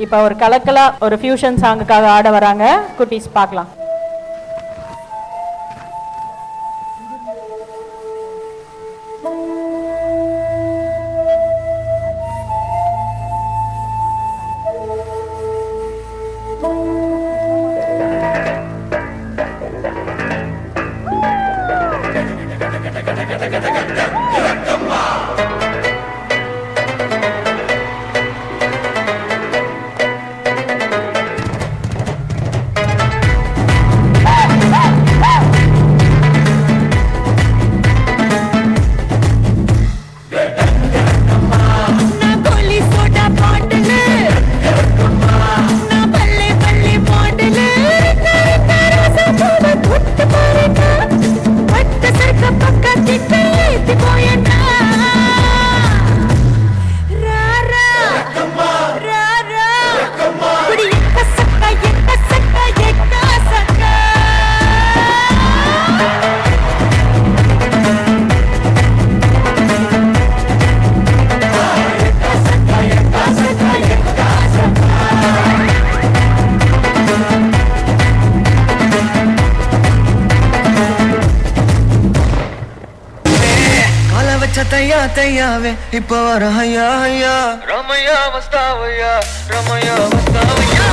இப்போ ஒரு கலக்கலா ஒரு ஃபியூஷன் சாங்குக்காக ஆட வராங்க குட்டீஸ், பார்க்கலாம். தையா தையாவே இப்ப வர ஐயா ஐயா ரமையா வஸ்தாவையா ரமையா வஸ்தாவையா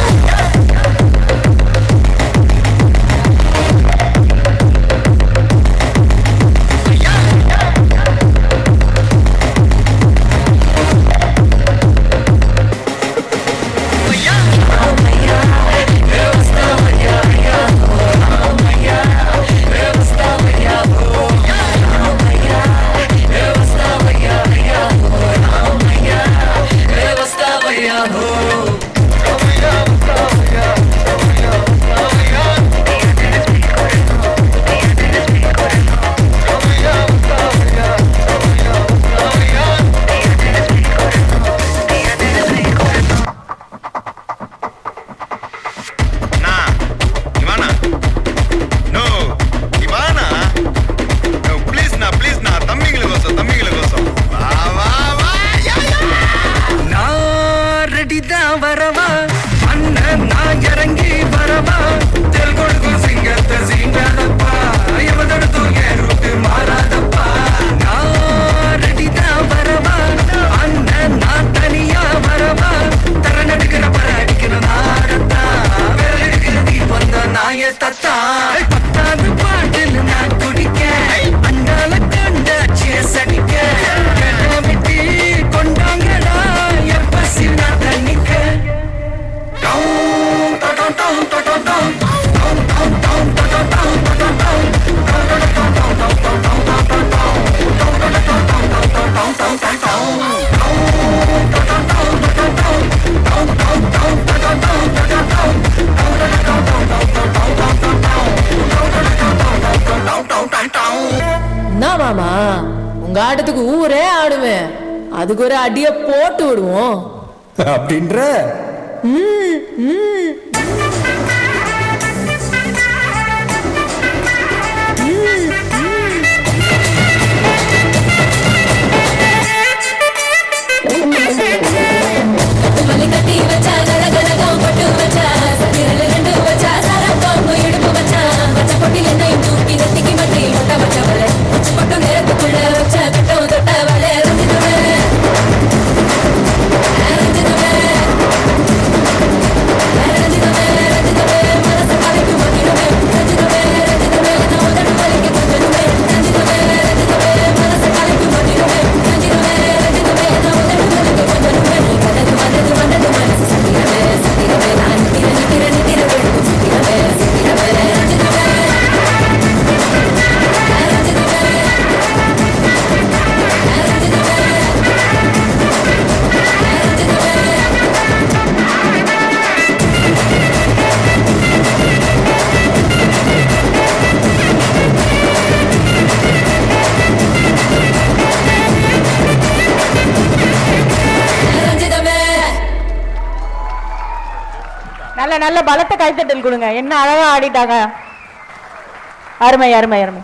வரவா அண்ணன் நான் இறங்கி வரவா தெல் கொடுக்கும் சிங்கத்தை சீங்காதப்பா எவதடுத்தும் என் ரூட்டு மாறாதப்பா நான் ரெடிதான் வரவா அண்ணன் நான் தனியா வரவா தர நடுக்கிற பர அடிக்கிற நாரத்தா விரல் எடுக்கிற தீபம் தான் நாய தத்தா பத்தாவது பாட்டில் நான் குடிக்க அண்டால கண்ட சேஸ் அடிக்க விட்டு கொண்டாங்கடா என் பசி நான் தண்ணிக்க மாமா உங்க ஆட்டத்துக்கு ஊரே ஆடுவேன், அதுக்கு ஒரு அடிய போட்டு விடுவோம் அப்படின்ற. நல்ல நல்ல பலத்த கைத்தட்டல் கொடுங்க. என்ன அழகா ஆடிட்டாங்க. அருமை அருமை அருமை.